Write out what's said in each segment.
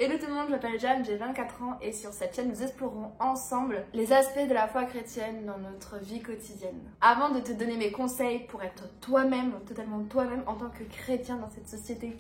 Hello tout le monde, je m'appelle Jeanne, j'ai 24 ans et sur cette chaîne nous explorerons ensemble les aspects de la foi chrétienne dans notre vie quotidienne. Avant de te donner mes conseils pour être toi-même, totalement toi-même en tant que chrétien dans cette société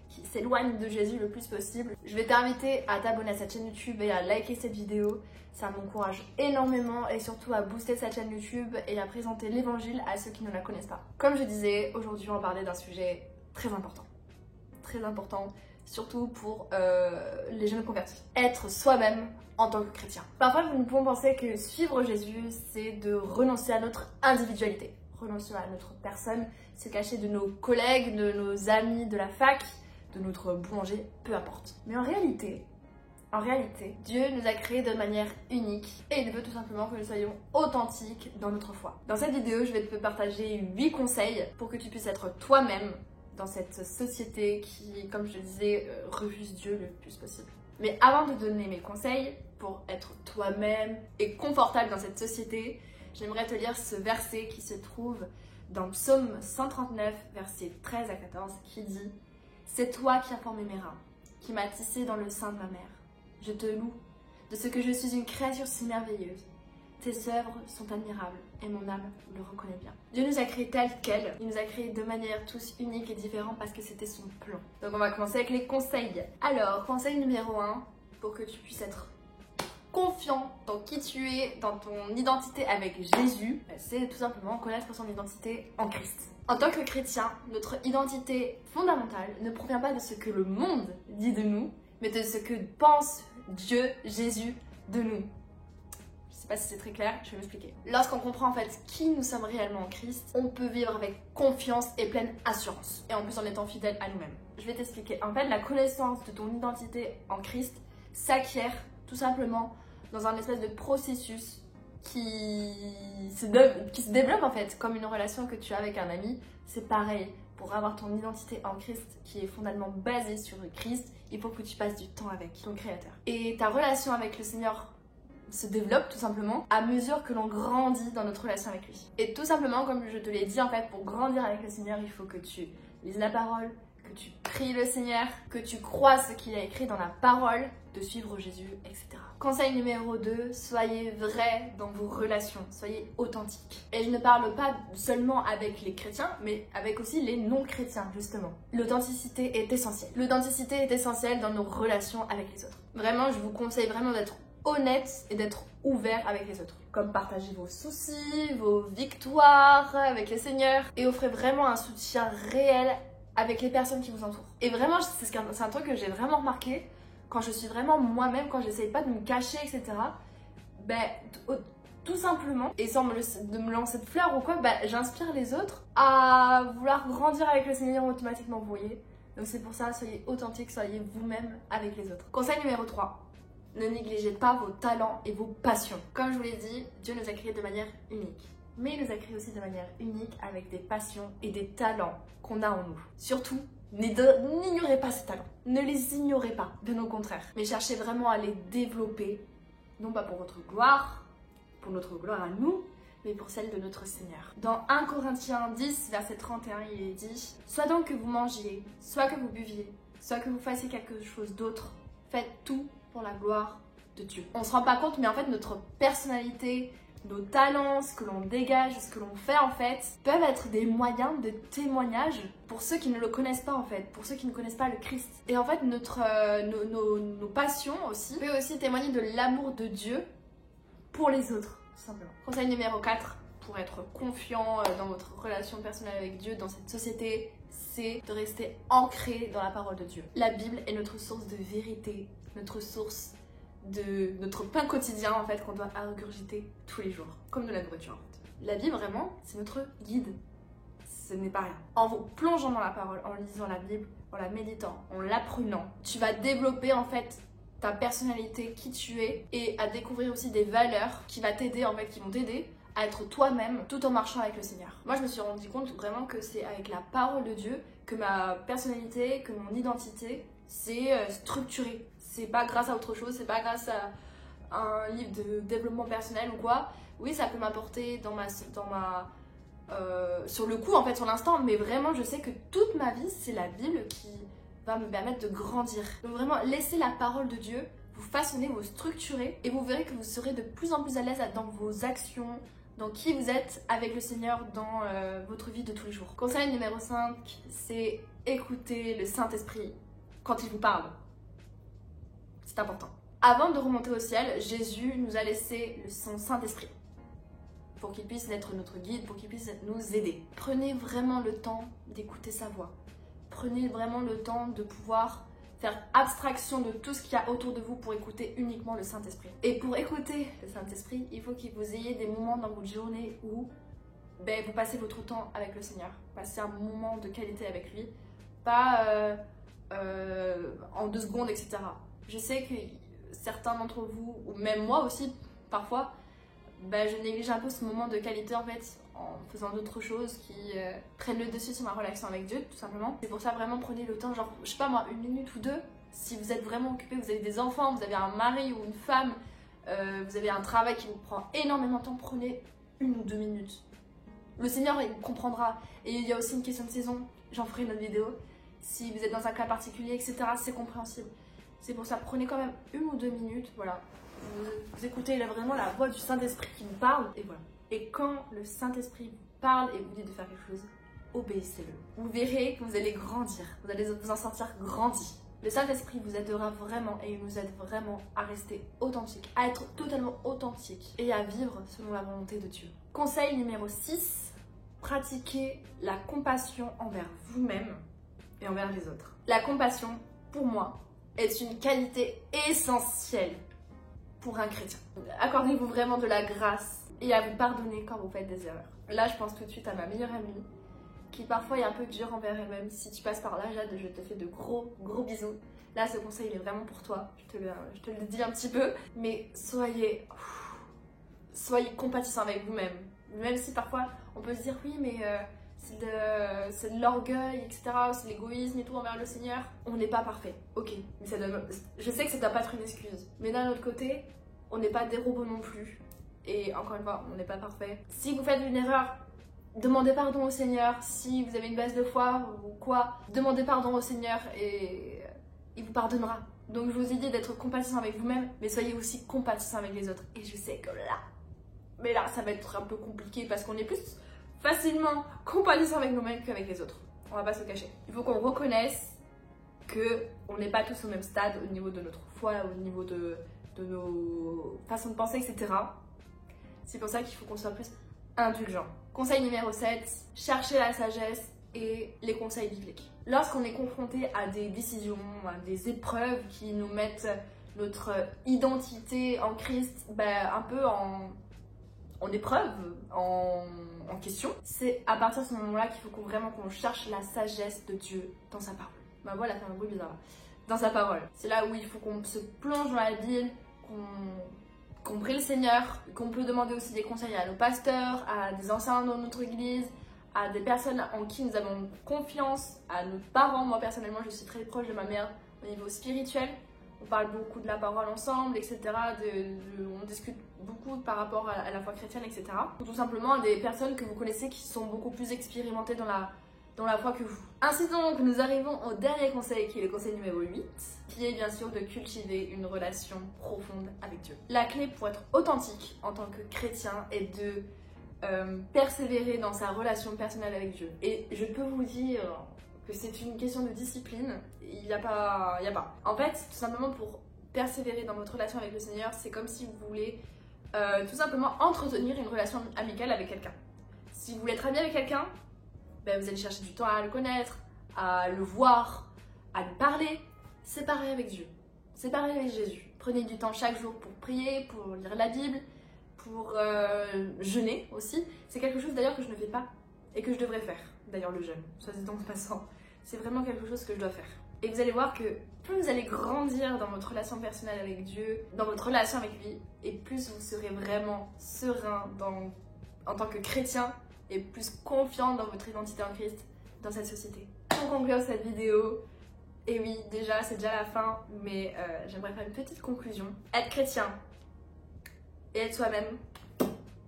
qui s'éloigne de Jésus le plus possible, je vais t'inviter à t'abonner à cette chaîne YouTube et à liker cette vidéo. Ça m'encourage énormément et surtout à booster cette chaîne YouTube et à présenter l'évangile à ceux qui ne la connaissent pas. Comme je disais, aujourd'hui on va parler d'un sujet très important. Très important, surtout pour les jeunes convertis. Être soi-même en tant que chrétien. Parfois nous pouvons penser que suivre Jésus, c'est de renoncer à notre individualité. Renoncer à notre personne, se cacher de nos collègues, de nos amis de la fac, de notre boulanger, peu importe. Mais en réalité, Dieu nous a créés de manière unique et il veut tout simplement que nous soyons authentiques dans notre foi. Dans cette vidéo, je vais te partager 8 conseils pour que tu puisses être toi-même dans cette société qui, comme je le disais, refuse Dieu le plus possible. Mais avant de donner mes conseils pour être toi-même et confortable dans cette société, j'aimerais te lire ce verset qui se trouve dans Psaume 139, versets 13 à 14, qui dit « C'est toi qui as formé mes reins, qui m'as tissé dans le sein de ma mère. Je te loue de ce que je suis une créature si merveilleuse. Tes œuvres sont admirables et mon âme le reconnaît bien. » Dieu nous a créés tels quels, il nous a créés de manière tous uniques et différentes parce que c'était son plan. Donc on va commencer avec les conseils. Alors, conseil numéro 1, pour que tu puisses être confiant dans qui tu es, dans ton identité avec Jésus, c'est tout simplement connaître son identité en Christ. En tant que chrétien, notre identité fondamentale ne provient pas de ce que le monde dit de nous, mais de ce que pense Dieu, Jésus, de nous. Je sais pas si c'est très clair, je vais m'expliquer. Lorsqu'on comprend en fait qui nous sommes réellement en Christ, on peut vivre avec confiance et pleine assurance. Et en plus en étant fidèle à nous-mêmes. Je vais t'expliquer. En fait, la connaissance de ton identité en Christ s'acquiert tout simplement dans un espèce de processus qui se développe en fait comme une relation que tu as avec un ami. C'est pareil. Pour avoir ton identité en Christ qui est fondamentalement basée sur Christ, il faut que tu passes du temps avec ton Créateur. Et ta relation avec le Seigneur se développe tout simplement à mesure que l'on grandit dans notre relation avec lui. Et tout simplement, comme je te l'ai dit, en fait, pour grandir avec le Seigneur, il faut que tu lises la parole, que tu pries le Seigneur, que tu crois ce qu'il a écrit dans la parole, de suivre Jésus, etc. Conseil numéro 2, soyez vrais dans vos relations, soyez authentiques. Et je ne parle pas seulement avec les chrétiens, mais avec aussi les non-chrétiens, justement. L'authenticité est essentielle. L'authenticité est essentielle dans nos relations avec les autres. Vraiment, je vous conseille vraiment d'être honnête et d'être ouvert avec les autres. Comme partager vos soucis, vos victoires avec le Seigneur et offrez vraiment un soutien réel avec les personnes qui vous entourent. Et vraiment, c'est un truc que j'ai vraiment remarqué quand je suis vraiment moi-même, quand j'essaye pas de me cacher, etc. Tout simplement, et sans de me lancer de fleurs ou quoi, j'inspire les autres à vouloir grandir avec le Seigneur automatiquement, vous voyez. Donc c'est pour ça, soyez authentiques, soyez vous-même avec les autres. Conseil numéro 3. Ne négligez pas vos talents et vos passions. Comme je vous l'ai dit, Dieu nous a créés de manière unique. Mais il nous a créés aussi de manière unique avec des passions et des talents qu'on a en nous. Surtout, n'ignorez pas ces talents. Ne les ignorez pas, bien au contraire. Mais cherchez vraiment à les développer, non pas pour votre gloire, pour notre gloire à nous, mais pour celle de notre Seigneur. Dans 1 Corinthiens 10, verset 31, il est dit « Soit donc que vous mangiez, soit que vous buviez, soit que vous fassiez quelque chose d'autre, faites tout pour la gloire de Dieu. » On se rend pas compte, mais en fait notre personnalité, nos talents, ce que l'on dégage, ce que l'on fait en fait, peuvent être des moyens de témoignage pour ceux qui ne le connaissent pas en fait, pour ceux qui ne connaissent pas le Christ. Et en fait nos passions aussi peuvent aussi témoigner de l'amour de Dieu pour les autres, tout simplement. Conseil numéro 4, pour être confiant dans votre relation personnelle avec Dieu, dans cette société, c'est de rester ancré dans la parole de Dieu. La Bible est notre source de vérité, notre source de notre pain quotidien en fait qu'on doit ingurgiter tous les jours, comme de la nourriture en fait. La Bible vraiment, c'est notre guide. Ce n'est pas rien. En vous plongeant dans la parole, en lisant la Bible, en la méditant, en l'apprenant, tu vas développer en fait ta personnalité, qui tu es, et à découvrir aussi des valeurs qui vont t'aider à être toi-même tout en marchant avec le Seigneur. Moi je me suis rendu compte vraiment que c'est avec la parole de Dieu que ma personnalité, que mon identité c'est structuré. C'est pas grâce à autre chose, c'est pas grâce à un livre de développement personnel ou quoi. Oui, ça peut m'apporter sur le coup en fait, sur l'instant, mais vraiment je sais que toute ma vie c'est la Bible va me permettre de grandir. Donc vraiment, laissez la parole de Dieu vous façonner, vous structurer et vous verrez que vous serez de plus en plus à l'aise dans vos actions, dans qui vous êtes avec le Seigneur dans votre vie de tous les jours. Conseil numéro 5, c'est écouter le Saint-Esprit quand il vous parle. C'est important. Avant de remonter au ciel, Jésus nous a laissé son Saint-Esprit pour qu'il puisse être notre guide, pour qu'il puisse nous aider. Prenez vraiment le temps d'écouter sa voix. Prenez vraiment le temps de pouvoir faire abstraction de tout ce qu'il y a autour de vous pour écouter uniquement le Saint-Esprit. Et pour écouter le Saint-Esprit, il faut que vous ayez des moments dans votre journée où vous passez votre temps avec le Seigneur. Passez un moment de qualité avec lui, pas en 2 secondes, etc. Je sais que certains d'entre vous, ou même moi aussi, parfois, je néglige un peu ce moment de qualité en fait, en faisant d'autres choses qui prennent le dessus sur ma relation avec Dieu, tout simplement. C'est pour ça, vraiment, prenez le temps, genre, je sais pas moi, 1 minute ou 2, si vous êtes vraiment occupé, vous avez des enfants, vous avez un mari ou une femme, vous avez un travail qui vous prend énormément de temps, prenez 1 ou 2 minutes. Le Seigneur, il comprendra. Et il y a aussi une question de saison, j'en ferai une autre vidéo. Si vous êtes dans un cas particulier, etc., c'est compréhensible. C'est pour ça, prenez quand même 1 ou 2 minutes, voilà. Vous écoutez vraiment la voix du Saint-Esprit qui vous parle, et voilà. Et quand le Saint-Esprit vous parle et vous dit de faire quelque chose, obéissez-le. Vous verrez que vous allez grandir, vous allez vous en sortir grandi. Le Saint-Esprit vous aidera vraiment et il nous aide vraiment à rester authentique, à être totalement authentique et à vivre selon la volonté de Dieu. Conseil numéro 6, pratiquez la compassion envers vous-même et envers les autres. La compassion, pour moi, est une qualité essentielle pour un chrétien. Accordez-vous vraiment de la grâce et à vous pardonner quand vous faites des erreurs. Là, je pense tout de suite à ma meilleure amie qui parfois est un peu dure envers elle-même. Si tu passes par là, Jade, je te fais de gros bisous. Là, ce conseil, il est vraiment pour toi. Je te le dis un petit peu. Mais soyez compatissants avec vous-même. Même si parfois, on peut se dire, oui, mais c'est de l'orgueil, etc. C'est de l'égoïsme et tout envers le Seigneur. On n'est pas parfait, ok. Mais je sais que ça ne doit pas être une excuse. Mais d'un autre côté, on n'est pas des robots non plus. Et encore une fois, on n'est pas parfait. Si vous faites une erreur, demandez pardon au Seigneur. Si vous avez une baisse de foi ou quoi, demandez pardon au Seigneur et il vous pardonnera. Donc je vous ai dit d'être compatissant avec vous-même, mais soyez aussi compatissant avec les autres. Et je sais que là, ça va être un peu compliqué parce qu'on est plus facilement compatissant avec nous-mêmes qu'avec les autres. On va pas se cacher. Il faut qu'on reconnaisse qu'on n'est pas tous au même stade au niveau de notre foi, au niveau de nos façons de penser, etc. C'est pour ça qu'il faut qu'on soit plus indulgent. Conseil numéro 7, cherchez la sagesse et les conseils bibliques. Lorsqu'on est confronté à des décisions, à des épreuves qui nous mettent notre identité en Christ un peu en épreuve, en question, c'est à partir de ce moment-là qu'il faut vraiment qu'on cherche la sagesse de Dieu dans sa parole. Ma voix, elle a fait un bruit bizarre. Dans sa parole. C'est là où il faut qu'on se plonge dans la Bible, qu'on prie le Seigneur, qu'on peut demander aussi des conseils à nos pasteurs, à des anciens dans notre église, à des personnes en qui nous avons confiance, à nos parents. Moi personnellement, je suis très proche de ma mère au niveau spirituel. On parle beaucoup de la parole ensemble, etc. On discute beaucoup par rapport à la foi chrétienne, etc. Ou tout simplement des personnes que vous connaissez qui sont beaucoup plus expérimentées dans la foi que vous. Ainsi donc, nous arrivons au dernier conseil qui est le conseil numéro 8, qui est bien sûr de cultiver une relation profonde avec Dieu. La clé pour être authentique en tant que chrétien est de persévérer dans sa relation personnelle avec Dieu. Et je peux vous dire que c'est une question de discipline, il n'y a pas. En fait, tout simplement pour persévérer dans votre relation avec le Seigneur, c'est comme si vous voulez tout simplement entretenir une relation amicale avec quelqu'un. Si vous voulez être ami avec quelqu'un, vous allez chercher du temps à le connaître, à le voir, à lui parler. C'est pareil avec Dieu, c'est pareil avec Jésus. Prenez du temps chaque jour pour prier, pour lire la Bible, pour jeûner aussi. C'est quelque chose d'ailleurs que je ne fais pas et que je devrais faire. D'ailleurs le jeûne, soit dit en passant, c'est vraiment quelque chose que je dois faire. Et vous allez voir que plus vous allez grandir dans votre relation personnelle avec Dieu, dans votre relation avec lui, et plus vous serez vraiment serein en tant que chrétien et plus confiant dans votre identité en Christ dans cette société. Pour conclure cette vidéo, et oui, déjà c'est déjà la fin, mais j'aimerais faire une petite conclusion. Être chrétien et être soi-même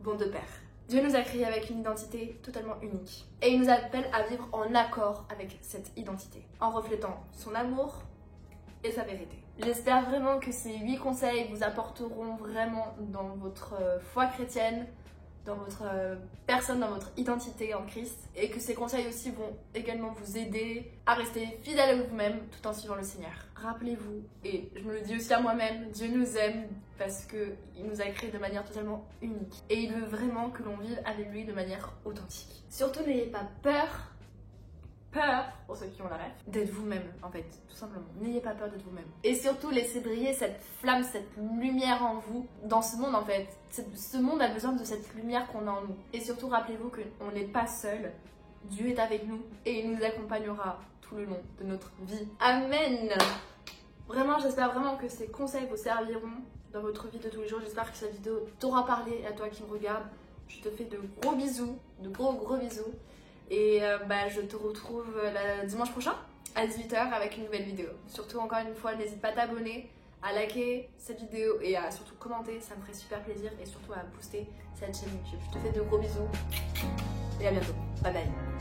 vont de pair. Dieu nous a créés avec une identité totalement unique. Et il nous appelle à vivre en accord avec cette identité, en reflétant son amour et sa vérité. J'espère vraiment que ces 8 conseils vous apporteront vraiment dans votre foi chrétienne, dans votre personne, dans votre identité en Christ, et que ces conseils aussi vont également vous aider à rester fidèle à vous-même tout en suivant le Seigneur. Rappelez-vous, et je me le dis aussi à moi-même, Dieu nous aime parce qu'il nous a créés de manière totalement unique. Et il veut vraiment que l'on vive avec lui de manière authentique. Surtout n'ayez pas peur, pour ceux qui ont la rêve, d'être vous-même en fait, tout simplement. N'ayez pas peur d'être vous-même. Et surtout laissez briller cette flamme, cette lumière en vous, dans ce monde en fait. Ce monde a besoin de cette lumière qu'on a en nous. Et surtout rappelez-vous qu'on n'est pas seul. Dieu est avec nous et il nous accompagnera tout le long de notre vie. Amen. Vraiment, j'espère vraiment que ces conseils vous serviront dans votre vie de tous les jours. J'espère que cette vidéo t'aura parlé, à toi qui me regarde. Je te fais de gros bisous, de gros bisous. Et je te retrouve dimanche prochain à 18 h avec une nouvelle vidéo. Surtout encore une fois, n'hésite pas à t'abonner, à liker cette vidéo et à surtout commenter, ça me ferait super plaisir. Et surtout à booster cette chaîne YouTube. Je te fais de gros bisous et à bientôt. Bye bye.